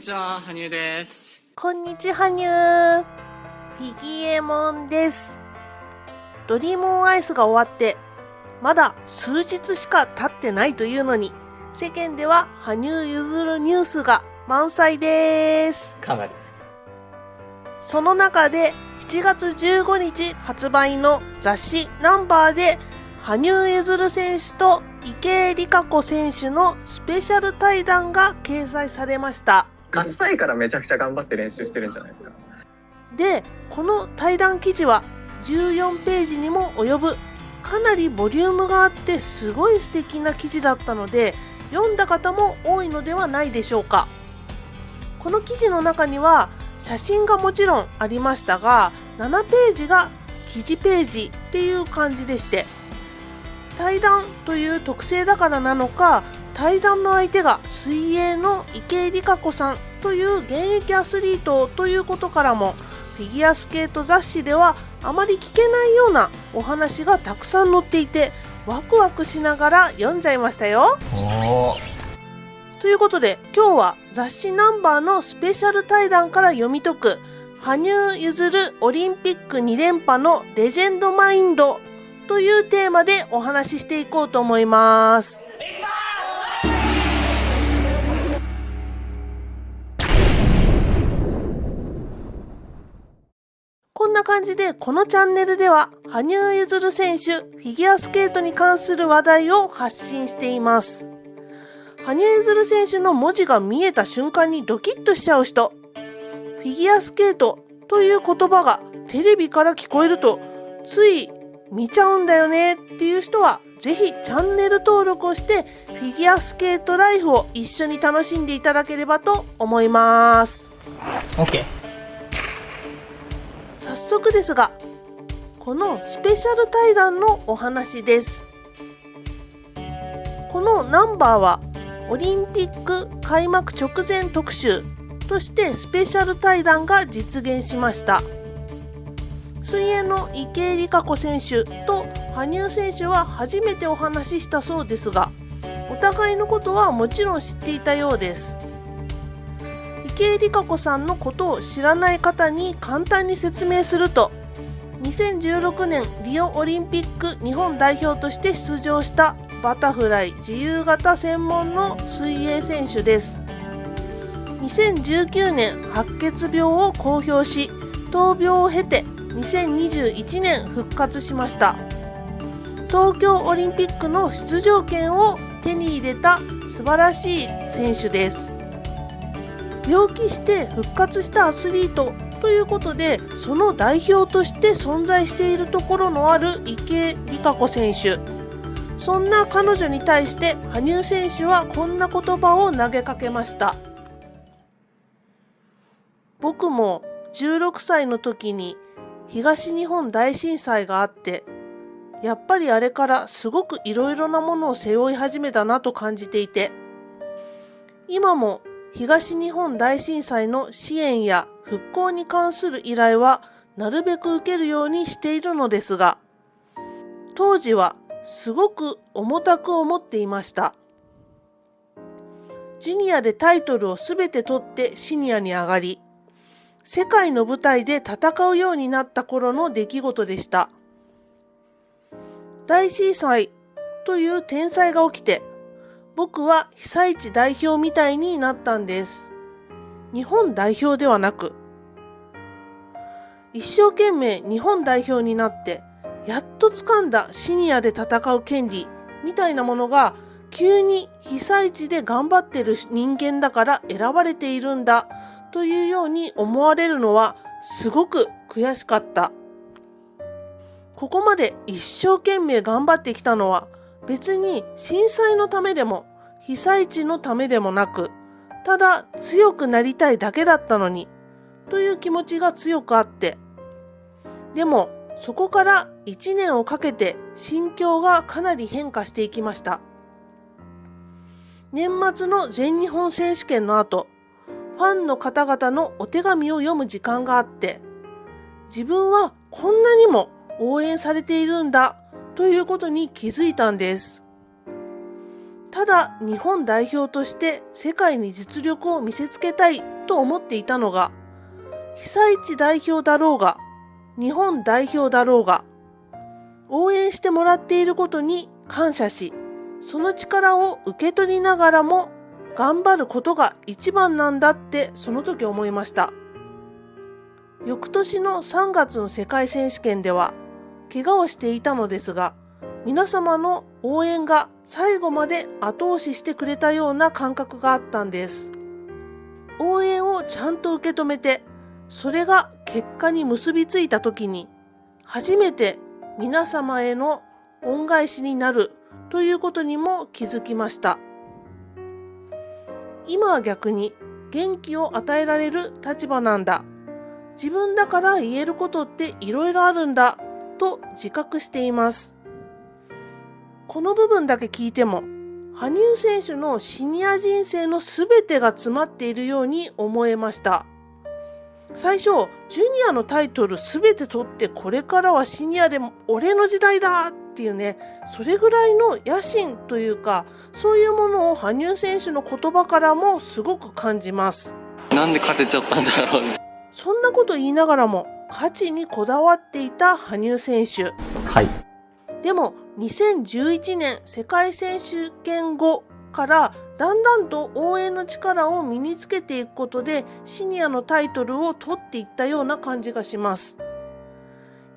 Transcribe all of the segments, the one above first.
ちは、羽生です。こんにちは、羽生。フィギエモンです。ドリームオンアイスが終わって、まだ数日しか経ってないというのに、世間では羽生結弦ニュースが満載です。かなり。その中で7月15日発売の雑誌ナンバーで、羽生結弦選手と池江璃花子選手のスペシャル対談が掲載されました。8歳からめちゃくちゃ頑張って練習してるんじゃないですか。で、この対談記事は14ページにも及ぶかなりボリュームがあってすごい素敵な記事だったので、読んだ方も多いのではないでしょうか。この記事の中には写真がもちろんありましたが、7ページが記事ページっていう感じでして、対談という特性だからなのか、対談の相手が水泳の池江璃花子さんという現役アスリートということからも、フィギュアスケート雑誌ではあまり聞けないようなお話がたくさん載っていて、ワクワクしながら読んじゃいましたよ。ということで、今日は雑誌ナンバーのスペシャル対談から読み解く羽生結弦オリンピック2連覇のレジェンドマインドというテーマでお話ししていこうと思います。こんな感じで、このチャンネルでは羽生結弦選手フィギュアスケートに関する話題を発信しています。羽生結弦選手の文字が見えた瞬間にドキッとしちゃう人、フィギュアスケートという言葉がテレビから聞こえるとつい見ちゃうんだよねっていう人は、ぜひチャンネル登録をしてフィギュアスケートライフを一緒に楽しんでいただければと思います。 OK。 早速ですが、このスペシャル対談のお話です。このナンバーはオリンピック開幕直前特集としてスペシャル対談が実現しました。水泳の池江璃花子選手と羽生選手は初めてお話ししたそうですが、お互いのことはもちろん知っていたようです。池江璃花子さんのことを知らない方に簡単に説明すると、2016年リオオリンピック日本代表として出場したバタフライ自由形専門の水泳選手です。2019年白血病を公表し、闘病を経て2021年復活しました。東京オリンピックの出場権を手に入れた素晴らしい選手です。病気して復活したアスリートということで、その代表として存在しているところのある池江璃花子選手、そんな彼女に対して羽生選手はこんな言葉を投げかけました。僕も16歳の時に東日本大震災があって、やっぱりあれからすごくいろいろなものを背負い始めたなと感じていて、今も東日本大震災の支援や復興に関する依頼はなるべく受けるようにしているのですが、当時はすごく重たく思っていました。ジュニアでタイトルをすべて取ってシニアに上がり、世界の舞台で戦うようになった頃の出来事でした。大震災という天災が起きて、僕は被災地代表みたいになったんです。日本代表ではなく、一生懸命日本代表になって、やっと掴んだシニアで戦う権利みたいなものが、急に被災地で頑張ってる人間だから選ばれているんだというように思われるのはすごく悔しかった。ここまで一生懸命頑張ってきたのは、別に震災のためでも被災地のためでもなく、ただ強くなりたいだけだったのにという気持ちが強くあって、でもそこから1年をかけて心境がかなり変化していきました。年末の全日本選手権の後、ファンの方々のお手紙を読む時間があって、自分はこんなにも応援されているんだということに気づいたんです。ただ日本代表として世界に実力を見せつけたいと思っていたのが、被災地代表だろうが、日本代表だろうが、応援してもらっていることに感謝し、その力を受け取りながらも頑張ることが一番なんだってその時思いました。翌年の3月の世界選手権では怪我をしていたのですが、皆様の応援が最後まで後押ししてくれたような感覚があったんです。応援をちゃんと受け止めて、それが結果に結びついた時に、初めて皆様への恩返しになるということにも気づきました。今は逆に元気を与えられる立場なんだ。自分だから言えることっていろいろあるんだと自覚しています。この部分だけ聞いても、羽生選手のシニア人生のすべてが詰まっているように思えました。最初、ジュニアのタイトルすべて取ってこれからはシニアでも俺の時代だっていうね、それぐらいの野心というか、そういうものを羽生選手の言葉からもすごく感じます。なんで勝てちゃったんだろうね。そんなこと言いながらも勝ちにこだわっていた羽生選手。はい。でも2011年世界選手権後からだんだんと応援の力を身につけていくことでシニアのタイトルを取っていったような感じがします。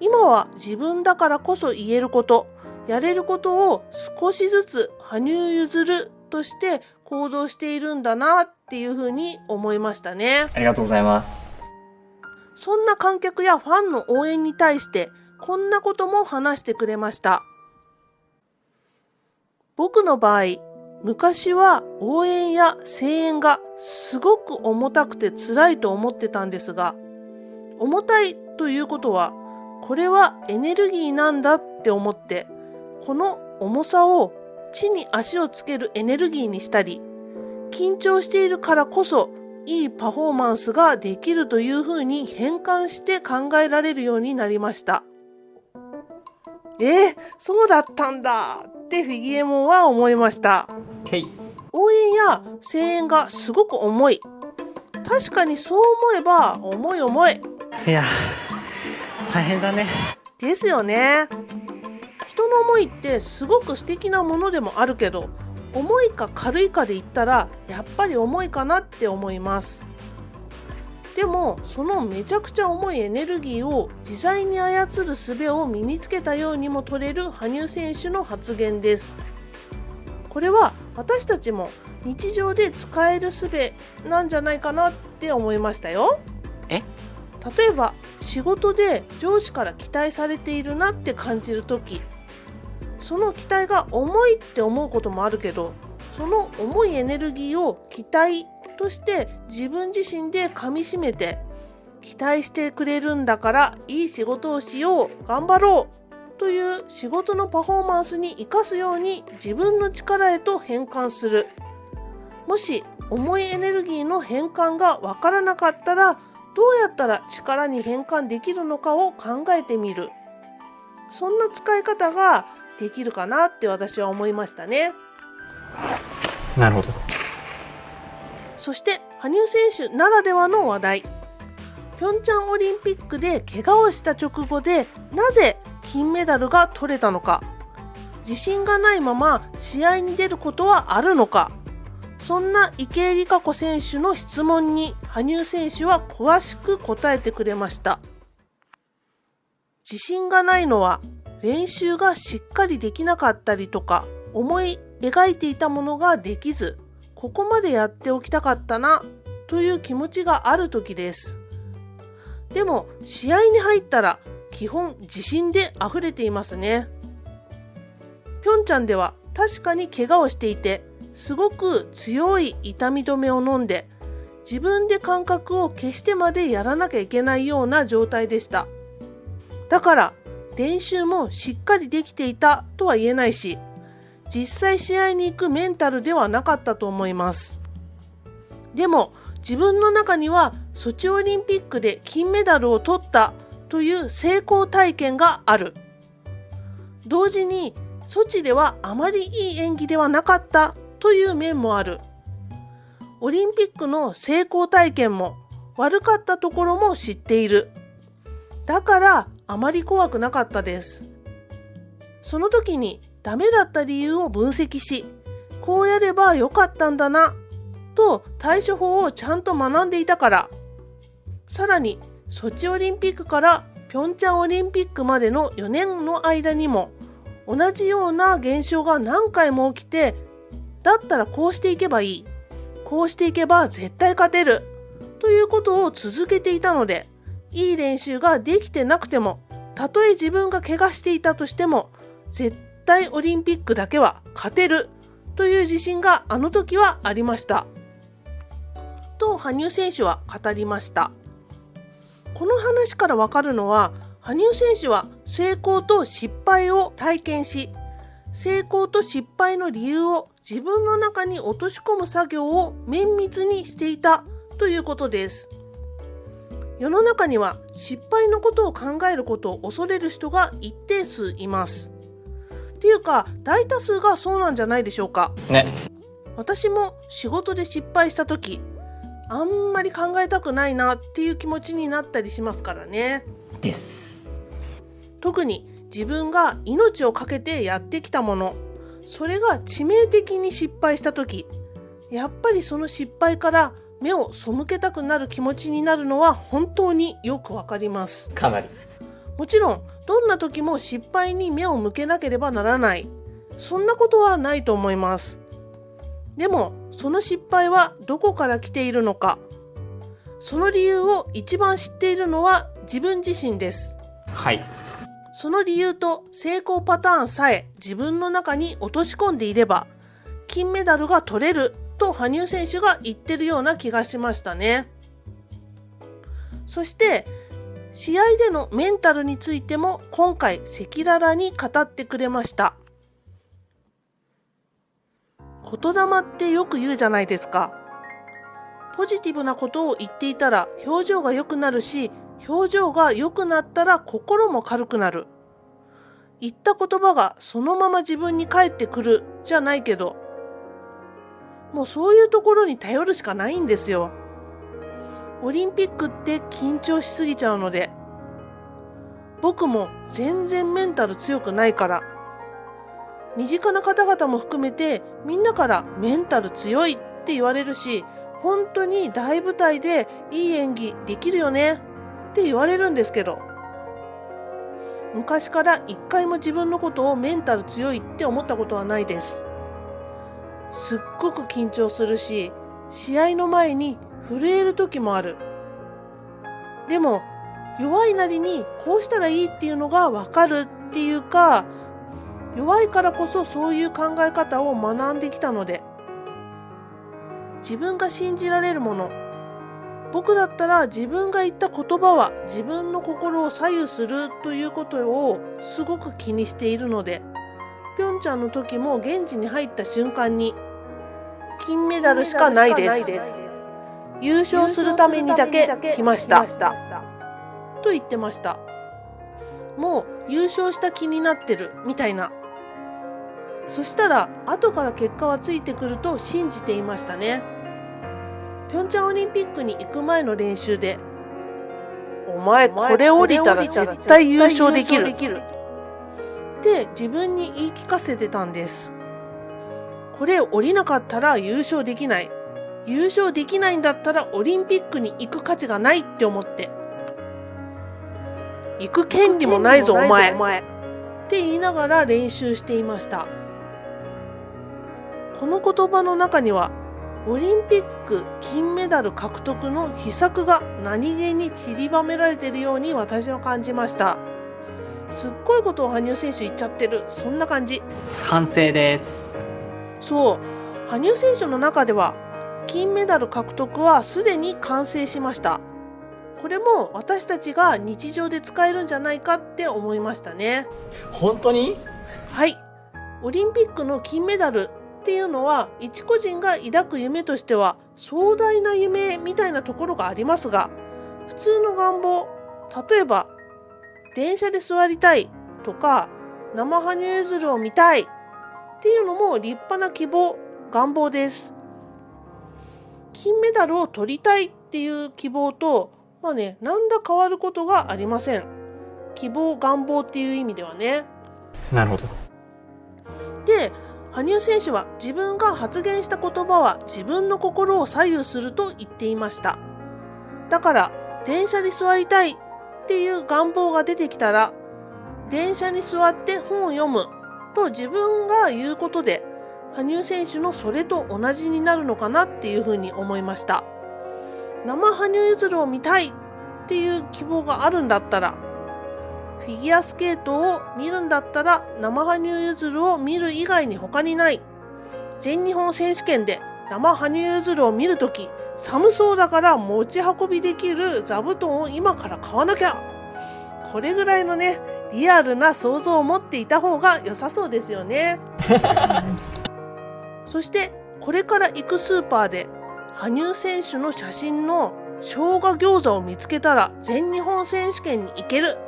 今は自分だからこそ言えること、やれることを少しずつ羽生結弦として行動しているんだなっていうふうに思いましたね。ありがとうございます。そんな観客やファンの応援に対してこんなことも話してくれました。僕の場合、昔は応援や声援がすごく重たくて辛いと思ってたんですが、重たいということはこれはエネルギーなんだって思って、この重さを地に足をつけるエネルギーにしたり、緊張しているからこそいいパフォーマンスができるというふうに変換して考えられるようになりました。そうだったんだってフィギエモンは思いました。応援や声援がすごく重い。確かにそう思えば重い。いや、大変だね。ですよね。人の思いってすごく素敵なものでもあるけど、重いか軽いかで言ったらやっぱり重いかなって思います。でもそのめちゃくちゃ重いエネルギーを自在に操る術を身につけたようにも取れる羽生選手の発言です。これは私たちも日常で使える術なんじゃないかなって思いましたよ。例えば仕事で上司から期待されているなって感じるとき、その期待が重いって思うこともあるけど、その重いエネルギーを期待として自分自身で噛み締めて、期待してくれるんだからいい仕事をしよう、頑張ろうという仕事のパフォーマンスに生かすように自分の力へと変換する。もし重いエネルギーの変換がわからなかったら、どうやったら力に変換できるのかを考えてみる。そんな使い方ができるかなって私は思いましたね。なるほど。そして羽生選手ならではの話題。ピョンチャンオリンピックで怪我をした直後でなぜ金メダルが取れたのか。自信がないまま試合に出ることはあるのか。そんな池江璃花子選手の質問に羽生選手は詳しく答えてくれました。自信がないのは練習がしっかりできなかったりとか、思い描いていたものができず、ここまでやっておきたかったなという気持ちがある時です。でも試合に入ったら基本自信で溢れていますね。ピョンチャンでは確かに怪我をしていて、すごく強い痛み止めを飲んで、自分で感覚を消してまでやらなきゃいけないような状態でした。だから練習もしっかりできていたとは言えないし、実際試合に行くメンタルではなかったと思います。でも自分の中にはソチオリンピックで金メダルを取ったという成功体験がある。同時にソチではあまりいい演技ではなかったという面もある。オリンピックの成功体験も悪かったところも知っている。だからあまり怖くなかったです。その時にダメだった理由を分析し、こうやればよかったんだなと対処法をちゃんと学んでいたから。さらにソチオリンピックからピョンチャンオリンピックまでの4年の間にも同じような現象が何回も起きて、だったらこうしていけばいい、こうしていけば絶対勝てるということを続けていたので、いい練習ができてなくても、たとえ自分が怪我していたとしても絶対オリンピックだけは勝てるという自信があの時はありましたと羽生選手は語りました。この話からわかるのは、羽生選手は成功と失敗を体験し、成功と失敗の理由を自分の中に落とし込む作業を綿密にしていたということです。世の中には失敗のことを考えることを恐れる人が一定数います。っていうか、大多数がそうなんじゃないでしょうか。ね。私も仕事で失敗したとき、あんまり考えたくないなっていう気持ちになったりしますからね。です。特に自分が命を懸けてやってきたもの、それが致命的に失敗したとき、やっぱりその失敗から目を背けたくなる気持ちになるのは本当によくわかります。かなり。もちろんどんな時も失敗に目を向けなければならない、そんなことはないと思います。でもその失敗はどこから来ているのか、その理由を一番知っているのは自分自身です。はい。その理由と成功パターンさえ自分の中に落とし込んでいれば金メダルが取れると羽生選手が言ってるような気がしましたね。そして試合でのメンタルについても今回赤裸々に語ってくれました。言霊ってよく言うじゃないですか。ポジティブなことを言っていたら表情が良くなるし、表情が良くなったら心も軽くなる。言った言葉がそのまま自分に返ってくるじゃないけど、もうそういうところに頼るしかないんですよ。オリンピックって緊張しすぎちゃうので、僕も全然メンタル強くないから、身近な方々も含めてみんなからメンタル強いって言われるし、本当に大舞台でいい演技できるよねって言われるんですけど、昔から一回も自分のことをメンタル強いって思ったことはないです。すっごく緊張するし、試合の前に震える時もある。でも弱いなりにこうしたらいいっていうのが分かるっていうか、弱いからこそそういう考え方を学んできたので、自分が信じられるもの、僕だったら自分が言った言葉は自分の心を左右するということをすごく気にしているので、ピョンチャンの時も現地に入った瞬間に金メダルしかないです、優勝するためにだけ来ましたと言ってました。もう優勝した気になってるみたいな。そしたら後から結果はついてくると信じていましたね。ピョンチャンオリンピックに行く前の練習で、お前これ降りたら絶対優勝できるって自分に言い聞かせてたんです。これ降りなかったら優勝できない、優勝できないんだったらオリンピックに行く価値がないって思って、行く権利もないぞお前って言いながら練習していました。この言葉の中にはオリンピック金メダル獲得の秘策が何気に散りばめられているように私は感じました。すっごいことを羽生選手言っちゃってる、そんな感じ。完成です。そう、羽生選手の中では金メダル獲得はすでに完成しました。これも私たちが日常で使えるんじゃないかって思いましたね。本当に？はい、オリンピックの金メダルっていうのは一個人が抱く夢としては壮大な夢みたいなところがありますが、普通の願望、例えば電車で座りたいとか生羽生結弦を見たいっていうのも立派な希望願望です。金メダルを取りたいっていう希望と、何ら変わることがありません。希望、願望っていう意味ではね。なるほど。で、羽生選手は自分が発言した言葉は自分の心を左右すると言っていました。だから電車に座りたいっていう願望が出てきたら、電車に座って本を読むと自分が言うことで、羽生選手のそれと同じになるのかなっていうふうに思いました。生羽生結弦を見たいっていう希望があるんだったら、フィギュアスケートを見るんだったら生羽生結弦を見る以外に他にない。全日本選手権で生羽生結弦を見るとき、寒そうだから持ち運びできる座布団を今から買わなきゃ。これぐらいのね、リアルな想像を持っていた方が良さそうですよね。そしてこれから行くスーパーで羽生選手の写真の生姜餃子を見つけたら全日本選手権に行ける。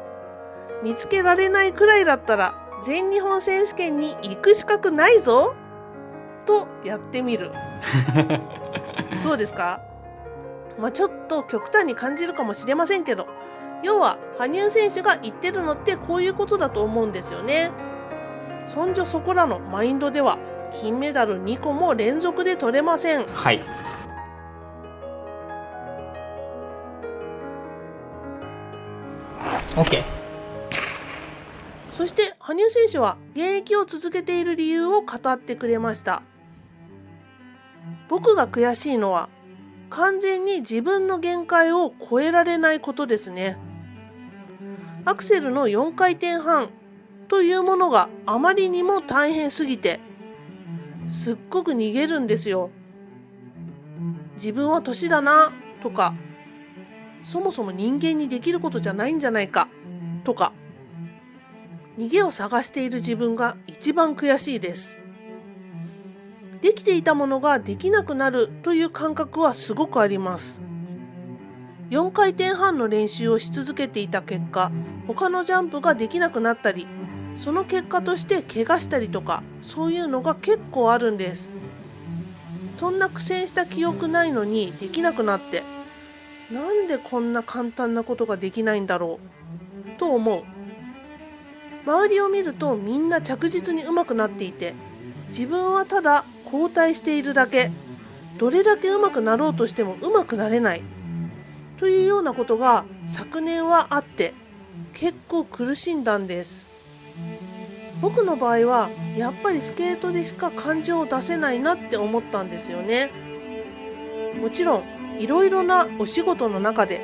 見つけられないくらいだったら全日本選手権に行く資格ないぞとやってみる。どうですか？ちょっと極端に感じるかもしれませんけど、要は羽生選手が言ってるのってこういうことだと思うんですよね。そんじょそこらのマインドでは金メダル2個も連続で取れません。はい。OK。そして羽生選手は現役を続けている理由を語ってくれました。僕が悔しいのは完全に自分の限界を超えられないことですね。アクセルの4回転半というものがあまりにも大変すぎてすっごく逃げるんですよ。自分は年だなとか、そもそも人間にできることじゃないんじゃないかとか、逃げを探している自分が一番悔しいです。できていたものができなくなるという感覚はすごくあります。4回転半の練習をし続けていた結果、他のジャンプができなくなったり、その結果として怪我したりとか、そういうのが結構あるんです。そんな苦戦した記憶ないのにできなくなって、なんでこんな簡単なことができないんだろうと思う。周りを見るとみんな着実に上手くなっていて、自分はただ後退しているだけ、どれだけ上手くなろうとしても上手くなれないというようなことが昨年はあって、結構苦しんだんです。僕の場合はやっぱりスケートでしか感情を出せないなって思ったんですよね。もちろんいろいろなお仕事の中で、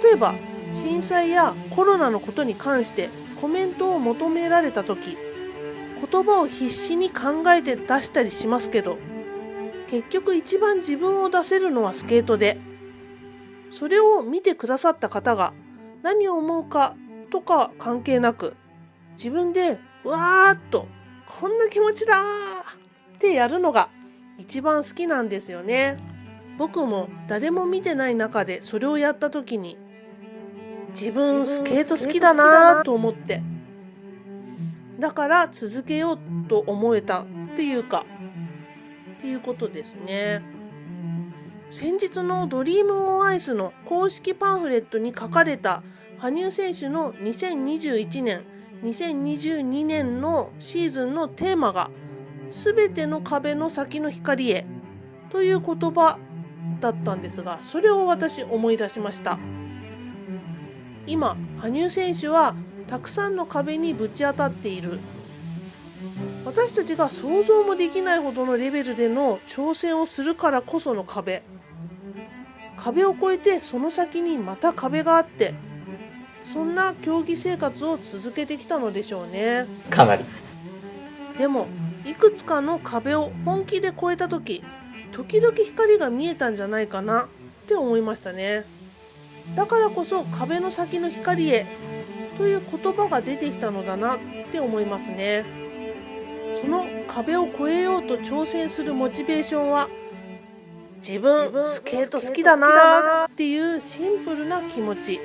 例えば震災やコロナのことに関してコメントを求められた時、言葉を必死に考えて出したりしますけど、結局一番自分を出せるのはスケートで、それを見てくださった方が何を思うかとか関係なく、自分でわーっとこんな気持ちだーってやるのが一番好きなんですよね。僕も誰も見てない中でそれをやった時に、自分スケート好きだなと思って、だから続けようと思えたっていうことですね。先日のドリームオンアイスの公式パンフレットに書かれた羽生選手の2021年2022年のシーズンのテーマが、すべての壁の先の光へという言葉だったんですが、それを私思い出しました。今羽生選手はたくさんの壁にぶち当たっている。私たちが想像もできないほどのレベルでの挑戦をするからこその壁を越えて、その先にまた壁があって、そんな競技生活を続けてきたのでしょうね。かなり。でもいくつかの壁を本気で越えた時、時々光が見えたんじゃないかなって思いましたね。だからこそ壁の先の光へという言葉が出てきたのだなって思いますね。その壁を越えようと挑戦するモチベーションは、自分スケート好きだなっていうシンプルな気持ち、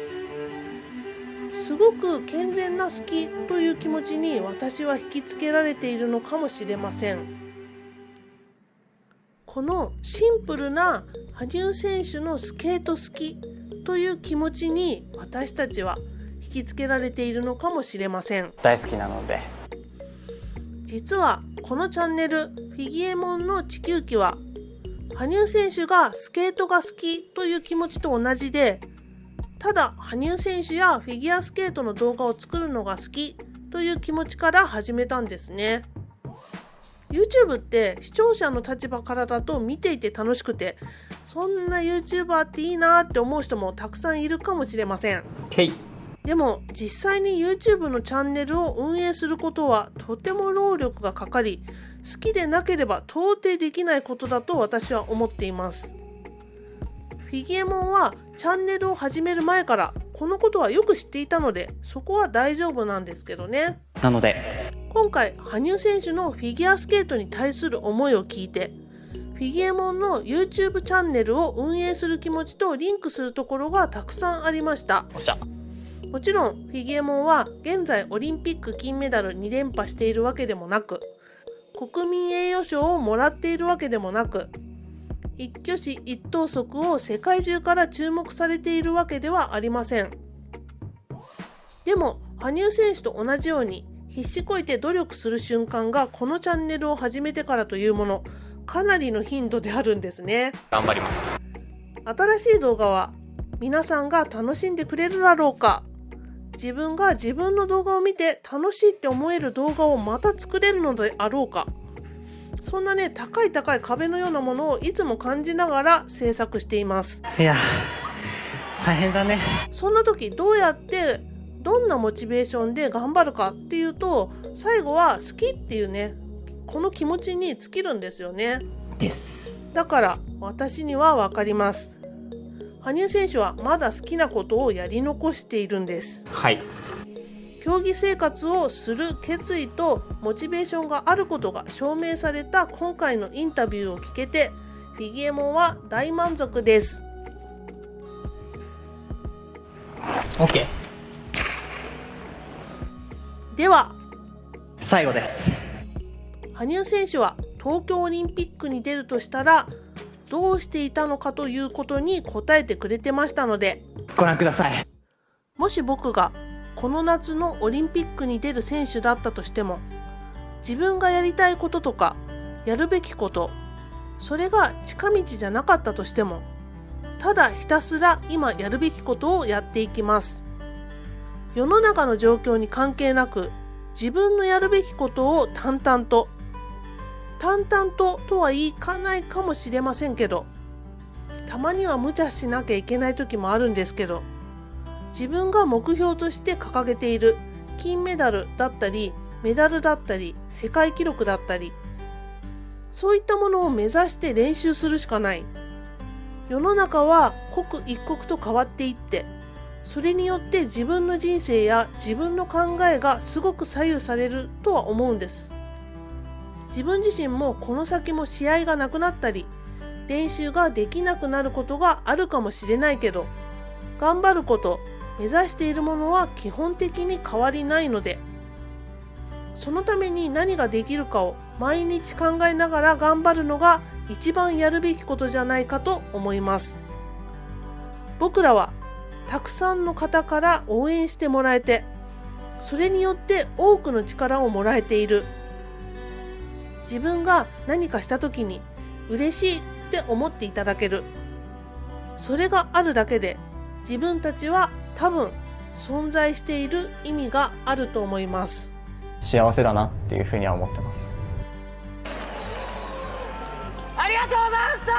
すごく健全な好きという気持ちに私は引きつけられているのかもしれません。このシンプルな羽生選手のスケート好きという気持ちに私たちは引きつけられているのかもしれません。大好きなので。実はこのチャンネルフィギエモンの地球儀は羽生選手がスケートが好きという気持ちと同じで、ただ羽生選手やフィギュアスケートの動画を作るのが好きという気持ちから始めたんですね。YouTube って視聴者の立場からだと見ていて楽しくて、そんな YouTuber っていいなって思う人もたくさんいるかもしれません。でも実際に YouTube のチャンネルを運営することはとても労力がかかり、好きでなければ到底できないことだと私は思っています。フィギエモンはチャンネルを始める前からこのことはよく知っていたので、そこは大丈夫なんですけどね。なので今回羽生選手のフィギュアスケートに対する思いを聞いて、フィギエモンの YouTube チャンネルを運営する気持ちとリンクするところがたくさんありました。もちろんフィギエモンは現在オリンピック金メダル2連覇しているわけでもなく、国民栄誉賞をもらっているわけでもなく、一挙手一投足を世界中から注目されているわけではありません。でも羽生選手と同じように必死こいて努力する瞬間がこのチャンネルを始めてからというもの、かなりの頻度であるんですね。頑張ります。新しい動画は皆さんが楽しんでくれるだろうか、自分が自分の動画を見て楽しいって思える動画をまた作れるのであろうか、そんなね、高い壁のようなものをいつも感じながら制作しています。いや大変だね。そんな時どうやってどんなモチベーションで頑張るかっていうと、最後は好きっていうね、この気持ちに尽きるんですよね。だから私には分かります。羽生選手はまだ好きなことをやり残しているんです。競技生活をする決意とモチベーションがあることが証明された今回のインタビューを聞けて、フィギエモンは大満足です。OK。では最後です。羽生選手は東京オリンピックに出るとしたらどうしていたのかということに答えてくれてましたので、ご覧ください。もし僕がこの夏のオリンピックに出る選手だったとしても、自分がやりたいこととかやるべきこと、それが近道じゃなかったとしても、ただひたすら今やるべきことをやっていきます。世の中の状況に関係なく自分のやるべきことを淡々ととは言いかないかもしれませんけど、たまには無茶しなきゃいけない時もあるんですけど、自分が目標として掲げている金メダルだったりメダルだったり世界記録だったり、そういったものを目指して練習するしかない。世の中は刻一刻と変わっていって、それによって自分の人生や自分の考えがすごく左右されるとは思うんです。自分自身もこの先も試合がなくなったり練習ができなくなることがあるかもしれないけど、頑張ること、目指しているものは基本的に変わりないので、そのために何ができるかを毎日考えながら頑張るのが一番やるべきことじゃないかと思います。僕らはたくさんの方から応援してもらえて、それによって多くの力をもらえている。自分が何かした時に嬉しいって思っていただける。それがあるだけで自分たちは多分存在している意味があると思います。幸せだなっていうふうには思ってます。ありがとうございました。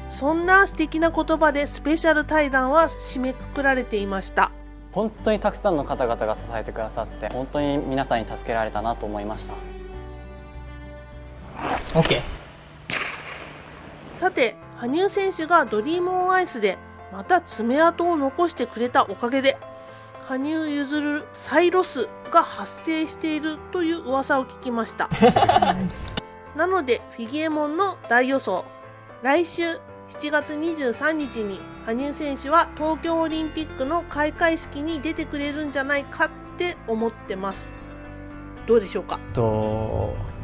そんな素敵な言葉でスペシャル対談は締めくくられていました。本当にたくさんの方々が支えてくださって、本当に皆さんに助けられたなと思いました。 OK。 さて、羽生選手がドリームオンアイスでまた爪痕を残してくれたおかげで、羽生結弦再ロスが発生しているという噂を聞きましたなのでフィギエモンの大予想、来週7月23日に羽生選手は東京オリンピックの開会式に出てくれるんじゃないかって思ってます。どうでしょうか。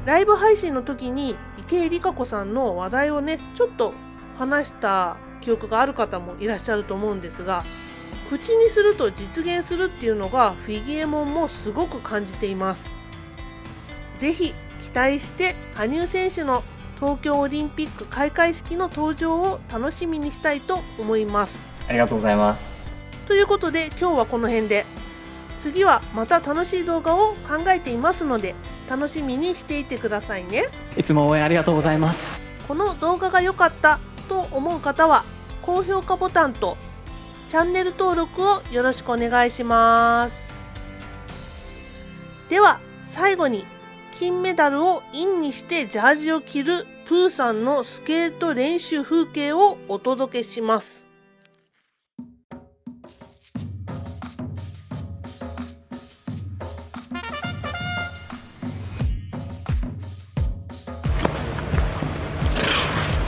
ライブ配信の時に池江璃花子さんの話題をねちょっと話した記憶がある方もいらっしゃると思うんですが、口にすると実現するっていうのがフィギエモンもすごく感じています。ぜひ期待して羽生選手の東京オリンピック開会式の登場を楽しみにしたいと思います。ありがとうございます。ということで今日はこの辺で、次はまた楽しい動画を考えていますので楽しみにしていてくださいね。いつも応援ありがとうございます。この動画が良かったと思う方は高評価ボタンとチャンネル登録をよろしくお願いします。では最後に金メダルをインにしてジャージを着るプーさんのスケート練習風景をお届けします。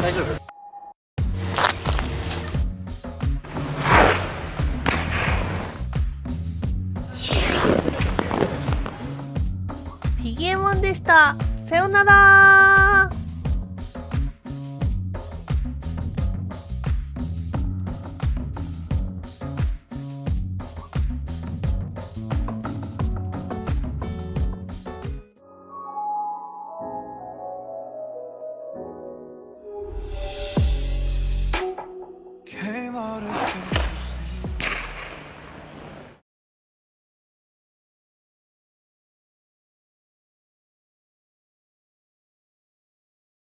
大丈夫？フィギエモンでした。さようなら。